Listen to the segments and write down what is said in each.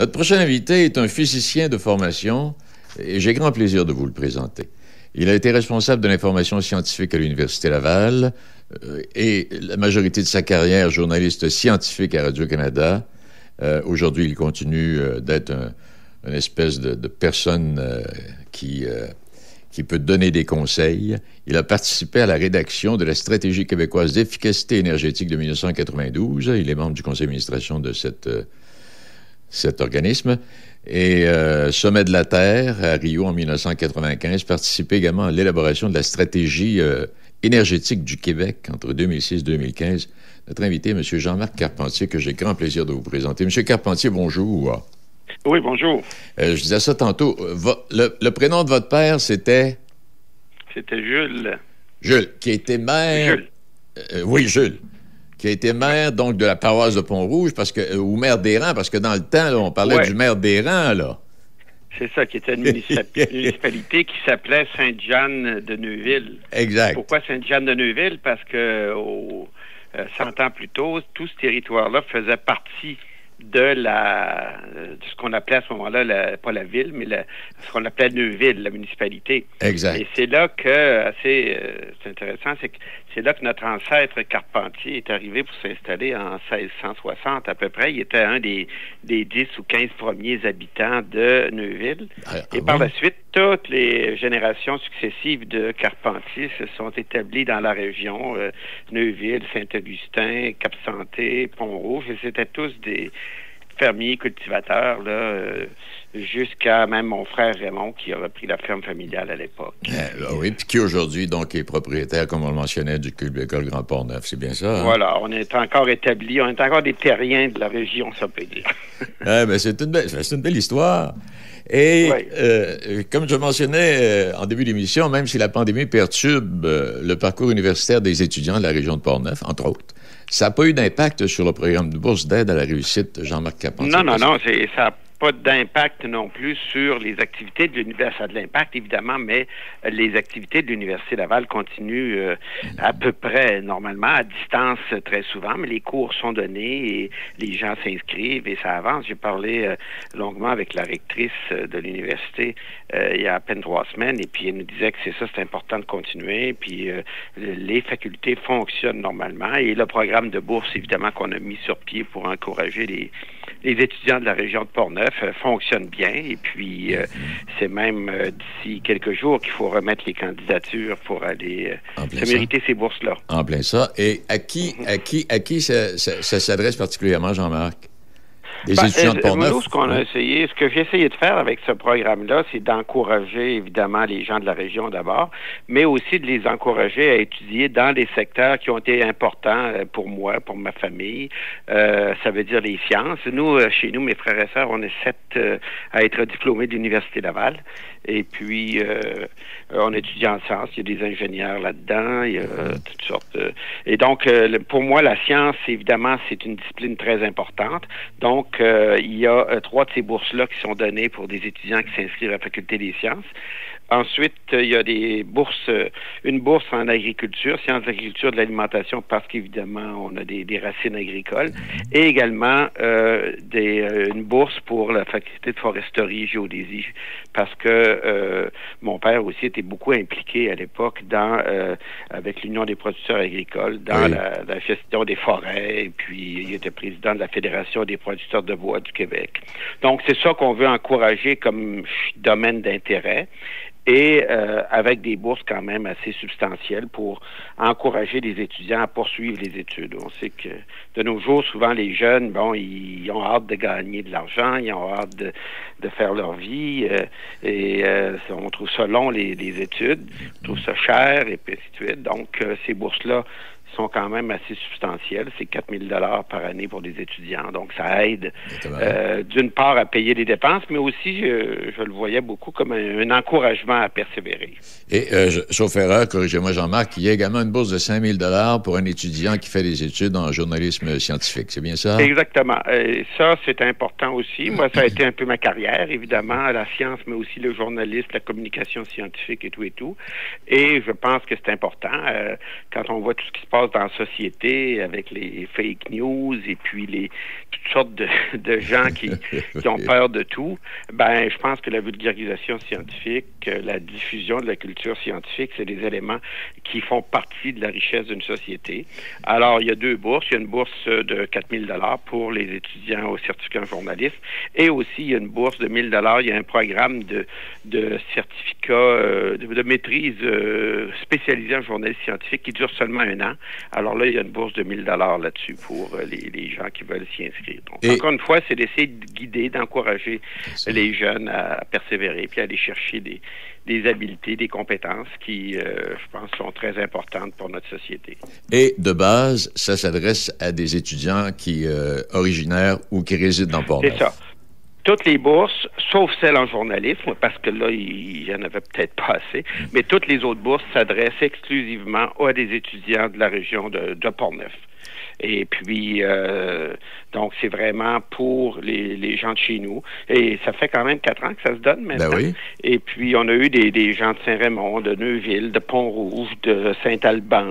Notre prochain invité est un physicien de formation et j'ai grand plaisir de vous le présenter. Il a été responsable de l'information scientifique à l'Université Laval et la majorité de sa carrière journaliste scientifique à Radio-Canada. Aujourd'hui, il continue d'être une espèce de personne qui peut donner des conseils. Il a participé à la rédaction de la Stratégie québécoise d'efficacité énergétique de 1992. Il est membre du conseil d'administration de cet organisme. Et Sommet de la Terre, à Rio, en 1995, participé également à l'élaboration de la stratégie énergétique du Québec entre 2006 et 2015. Notre invité, M. Jean-Marc Carpentier, que j'ai grand plaisir de vous présenter. M. Carpentier, bonjour. Oui, bonjour. Je disais ça tantôt. Le prénom de votre père, c'était? C'était Jules. Jules, qui était maire... Jules. Oui, Jules. Qui a été maire, donc, de la paroisse de Pont-Rouge, ou maire d'Airan, parce que dans le temps, là, on parlait du maire d'Airan, là. C'est ça, qui était une municipalité qui s'appelait Sainte-Jeanne-de-Neuville. Exact. Pourquoi Sainte-Jeanne-de-Neuville? Parce que 100 ans plus tôt, tout ce territoire-là faisait partie de ce qu'on appelait à ce moment-là, pas la ville, mais ce qu'on appelait Neuville, la municipalité. Exact. Et c'est là que, c'est intéressant, c'est là que notre ancêtre Carpentier est arrivé pour s'installer en 1660 à peu près. Il était un des 10 ou 15 premiers habitants de Neuville. Et par la suite, toutes les générations successives de Carpentier se sont établies dans la région, Neuville, Saint-Augustin, Cap-Santé, Pont-Rouge, et c'était tous des fermiers cultivateurs, là, jusqu'à même mon frère Raymond qui a repris la ferme familiale à l'époque. Oui, puis qui aujourd'hui, donc, est propriétaire, comme on le mentionnait, du Club École Grand Port-Neuf, c'est bien ça? Hein? Voilà, on est encore établi, on est encore des terriens de la région, ça peut dire. C'est une belle histoire. Et comme je mentionnais en début d'émission, même si la pandémie perturbe le parcours universitaire des étudiants de la région de Port-Neuf, entre autres, ça n'a pas eu d'impact sur le programme de bourse d'aide à la réussite, Jean-Marc Carpentier. Non, ça n'a pas d'impact non plus sur les activités de l'université. Ça a de l'impact, évidemment, mais les activités de l'Université Laval continuent à peu près normalement, à distance très souvent, mais les cours sont donnés et les gens s'inscrivent et ça avance. J'ai parlé longuement avec la rectrice de l'université il y a à peine 3 semaines et puis elle nous disait que c'est important de continuer, puis les facultés fonctionnent normalement et le programme de bourse, évidemment, qu'on a mis sur pied pour encourager les étudiants de la région de Port-Neuf fonctionne bien et puis c'est même d'ici quelques jours qu'il faut remettre les candidatures pour aller se mériter ces bourses-là. En plein ça. Et à qui ça s'adresse particulièrement, Jean-Marc? Des étudiants de Port-Neuf? Nous, ce que j'ai essayé de faire avec ce programme-là, c'est d'encourager, évidemment, les gens de la région d'abord, mais aussi de les encourager à étudier dans les secteurs qui ont été importants pour moi, pour ma famille. Ça veut dire les sciences. Nous, chez nous, mes frères et sœurs, on est 7 à être diplômés de l'Université Laval. Et puis, on étudie en sciences. Il y a des ingénieurs là-dedans. Il y a toutes sortes. Et donc, pour moi, la science, évidemment, c'est une discipline très importante. Donc, il y a 3 de ces bourses-là qui sont données pour des étudiants qui s'inscrivent à la Faculté des sciences. Ensuite, il y a des bourses, une bourse en agriculture, sciences d'agriculture, de l'alimentation, parce qu'évidemment, on a des racines agricoles, et également une bourse pour la faculté de foresterie et géodésie, parce que mon père aussi était beaucoup impliqué à l'époque avec l'Union des producteurs agricoles, dans la gestion des forêts, et puis il était président de la Fédération des producteurs de bois du Québec. Donc, c'est ça qu'on veut encourager comme domaine d'intérêt. Et avec des bourses quand même assez substantielles pour encourager les étudiants à poursuivre les études. On sait que de nos jours, souvent les jeunes, ils ont hâte de gagner de l'argent, ils ont hâte de faire leur vie, on trouve ça long, les études, on trouve ça cher, et puis ainsi de suite. Donc, ces bourses-là sont quand même assez substantielles. C'est 4 000 $ par année pour des étudiants. Donc, ça aide d'une part à payer les dépenses, mais aussi, je le voyais beaucoup comme un encouragement à persévérer. Et, sauf erreur, corrigez-moi Jean-Marc, il y a également une bourse de 5 000 $ pour un étudiant qui fait des études en journalisme scientifique. C'est bien ça? Exactement. Ça, c'est important aussi. Moi, ça a été un peu ma carrière, évidemment, la science, mais aussi le journalisme, la communication scientifique et tout et tout. Et je pense que c'est important. Quand on voit tout ce qui se passe passe dans la société avec les fake news et puis toutes sortes de gens qui ont peur de tout, je pense que la vulgarisation scientifique, la diffusion de la culture scientifique, c'est des éléments qui font partie de la richesse d'une société. Alors, il y a 2 bourses. Il y a une bourse de 4 000 $ pour les étudiants au certificat en journalisme et aussi il y a une bourse de 1 000 $. Il y a un programme de certificat de maîtrise spécialisé en journalisme scientifique qui dure seulement 1 an. Alors là, il y a une bourse de 1 000 $ là-dessus pour les gens qui veulent s'y inscrire. Donc, encore une fois, c'est d'essayer de guider, d'encourager les jeunes à persévérer puis à aller chercher des habiletés, des compétences qui, je pense, sont très importantes pour notre société. Et de base, ça s'adresse à des étudiants qui originaires ou qui résident dans Port-Neuf. C'est ça. Toutes les bourses, sauf celles en journalisme, parce que là, il y en avait peut-être pas assez, mais toutes les autres bourses s'adressent exclusivement à des étudiants de la région de Port-Neuf. Et puis, donc, c'est vraiment pour les gens de chez nous. Et ça fait quand même 4 ans que ça se donne maintenant. Ben oui. Et puis, on a eu des gens de Saint-Raymond, de Neuville, de Pont-Rouge, de Saint-Alban.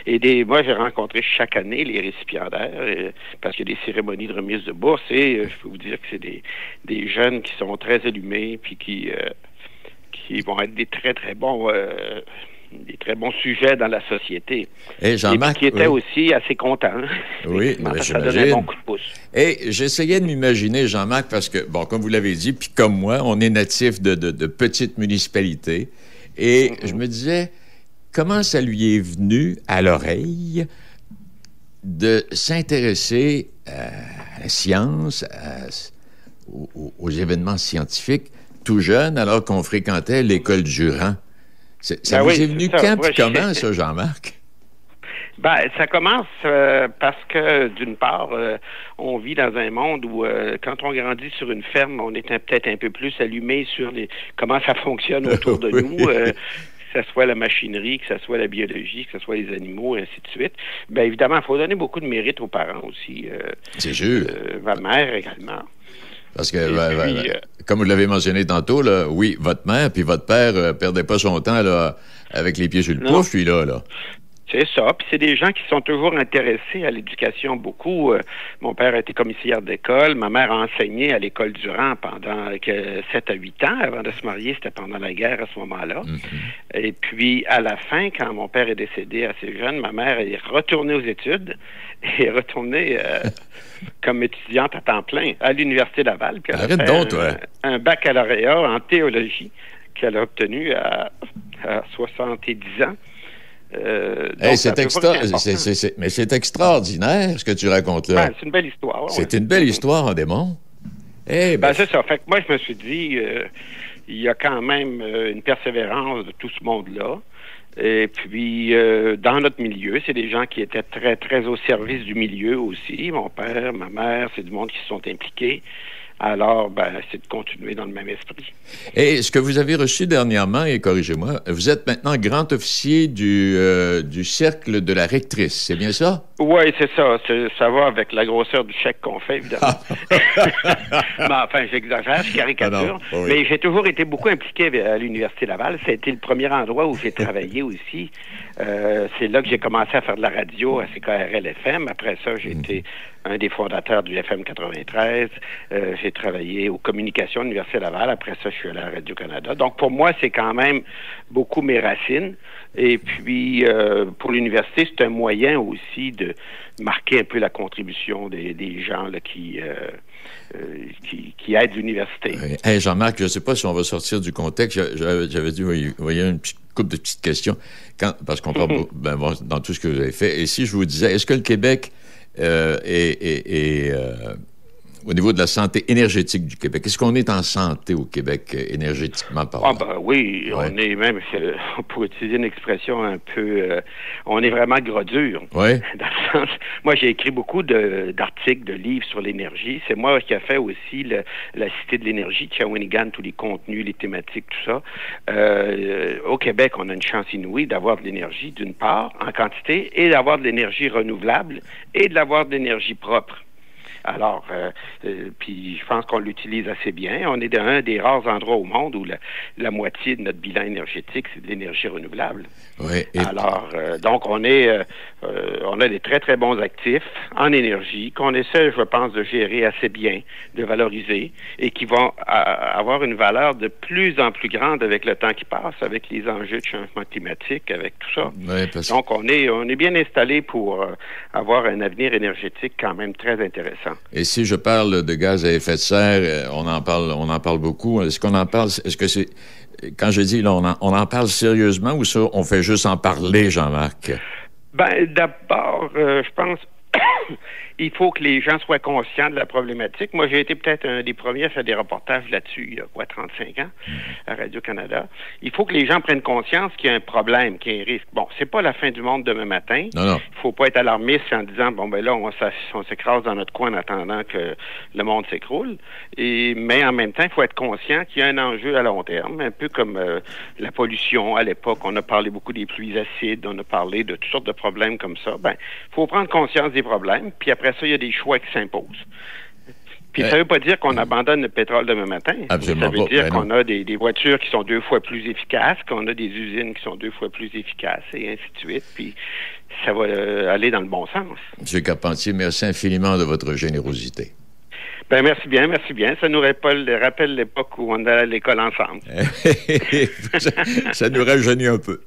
Moi, j'ai rencontré chaque année les récipiendaires parce qu'il y a des cérémonies de remise de bourse. Et je peux vous dire que c'est des jeunes qui sont très allumés puis qui vont être des très, très bons... des très bons sujets dans la société. Et Jean-Marc, qui était aussi assez content. Oui, ça donnait un bon coup de pouce. Et j'essayais de m'imaginer, Jean-Marc, parce que, bon, comme vous l'avez dit, puis comme moi, on est natif de petites municipalités. Et je me disais, comment ça lui est venu à l'oreille de s'intéresser à la science, aux événements scientifiques, tout jeune, alors qu'on fréquentait l'école Durand? Ça vous est venu quand et comment, ça, Jean-Marc? Ça commence parce que, d'une part, on vit dans un monde où, quand on grandit sur une ferme, on est peut-être un peu plus allumé sur comment ça fonctionne autour de nous, que ce soit la machinerie, que ce soit la biologie, que ce soit les animaux, et ainsi de suite. Évidemment, il faut donner beaucoup de mérite aux parents aussi. C'est sûr. Ma mère également. Parce que, comme vous l'avez mentionné tantôt, là, oui, votre mère puis votre père perdait pas son temps là, avec les pieds sur le pouf, lui, là. C'est ça. Puis c'est des gens qui sont toujours intéressés à l'éducation beaucoup. Mon père a été commissaire d'école. Ma mère a enseigné à l'école Durand pendant 7 à 8 ans. Avant de se marier, c'était pendant la guerre à ce moment-là. Mm-hmm. Et puis, à la fin, quand mon père est décédé assez jeune, ma mère est retournée aux études et est retournée comme étudiante à temps plein à l'Université Laval. Puis elle a fait un baccalauréat en théologie qu'elle a obtenu à 70 ans. Mais c'est extraordinaire, ce que tu racontes là. C'est une belle histoire. C'est une belle histoire en démon. C'est ça. Fait que moi, je me suis dit, il y a quand même une persévérance de tout ce monde-là. Et puis, dans notre milieu, c'est des gens qui étaient très, très au service du milieu aussi. Mon père, ma mère, c'est du monde qui se sont impliqués. Alors, c'est de continuer dans le même esprit. Et ce que vous avez reçu dernièrement, et corrigez-moi, vous êtes maintenant grand officier du cercle de la rectrice, c'est bien ça? Oui, c'est ça. Ça va avec la grosseur du chèque qu'on fait, évidemment. J'exagère, je caricature. Mais j'ai toujours été beaucoup impliqué à l'Université Laval. Ça a été le premier endroit où j'ai travaillé aussi. C'est là que j'ai commencé à faire de la radio à CKRL-FM. Après ça, j'ai été un des fondateurs du FM 93. J'ai travaillé aux communications de l'Université Laval. Après ça, je suis allé à Radio-Canada. Donc, pour moi, c'est quand même beaucoup mes racines. Et puis, pour l'université, c'est un moyen aussi de marquer un peu la contribution des gens là, qui aident l'université. Hey, Jean-Marc, je ne sais pas si on va sortir du contexte. J'avais dit, vous voyez, une petite couple de petites questions, parce qu'on parle dans tout ce que vous avez fait. Et si je vous disais, est-ce que le Québec au niveau de la santé énergétique du Québec, est-ce qu'on est en santé au Québec, énergétiquement parlant? Oui, on est même, pour utiliser une expression un peu, on est vraiment gros dur. Oui. Dans le sens, moi, j'ai écrit beaucoup d'articles, de livres sur l'énergie. C'est moi qui a fait aussi la Cité de l'énergie de Shawinigan, tous les contenus, les thématiques, tout ça. Au Québec, on a une chance inouïe d'avoir de l'énergie, d'une part, en quantité, et d'avoir de l'énergie renouvelable, et d'avoir de l'énergie propre. Alors, puis je pense qu'on l'utilise assez bien. On est dans un des rares endroits au monde où la moitié de notre bilan énergétique, c'est de l'énergie renouvelable. Oui. Alors, donc, on a des très, très bons actifs en énergie qu'on essaie, je pense, de gérer assez bien, de valoriser, et qui vont avoir une valeur de plus en plus grande avec le temps qui passe, avec les enjeux de changement climatique, avec tout ça. Oui, Donc, on est bien installé pour avoir un avenir énergétique quand même très intéressant. Et si je parle de gaz à effet de serre, on en parle beaucoup. Est-ce qu'on en parle? Est-ce que c'est... Quand je dis, là, on en parle sérieusement ou ça, on fait juste en parler, Jean-Marc? Ben, d'abord, je pense il faut que les gens soient conscients de la problématique. Moi, j'ai été peut-être un des premiers à faire des reportages là-dessus, il y a 35 ans, à Radio-Canada. Il faut que les gens prennent conscience qu'il y a un problème, qu'il y a un risque. Bon, c'est pas la fin du monde demain matin. Non. Il faut pas être alarmiste en disant, bon, ben là, on s'écrase dans notre coin en attendant que le monde s'écroule. Mais en même temps, il faut être conscient qu'il y a un enjeu à long terme, un peu comme la pollution à l'époque. On a parlé beaucoup des pluies acides, on a parlé de toutes sortes de problèmes comme ça. Ben, il faut prendre conscience des problèmes, puis après ça, il y a des choix qui s'imposent. Puis ça ne veut pas dire qu'on abandonne le pétrole demain matin. Absolument ça veut dire qu'on non. a des voitures qui sont 2 fois plus efficaces, qu'on a des usines qui sont 2 fois plus efficaces, et ainsi de suite. Puis ça va aller dans le bon sens. M. Carpentier, merci infiniment de votre générosité. Ben merci bien. Ça nous rappelle l'époque où on allait à l'école ensemble. ça nous rajeunit un peu.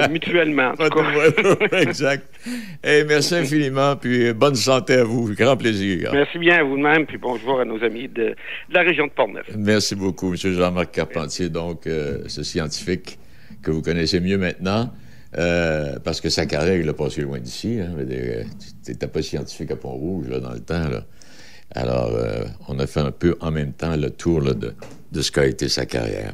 Mutuellement, en tout cas. Exact. Merci infiniment, puis bonne santé à vous. Grand plaisir. Merci bien à vous-même, puis bonjour à nos amis de la région de Portneuf. Merci beaucoup, M. Jean-Marc Carpentier, donc ce scientifique que vous connaissez mieux maintenant. Parce que sa carrière, il a passé loin d'ici. Tu n'étais pas scientifique à Pont-Rouge, là, dans le temps. Là. Alors, on a fait un peu en même temps le tour là, de ce qu'a été sa carrière.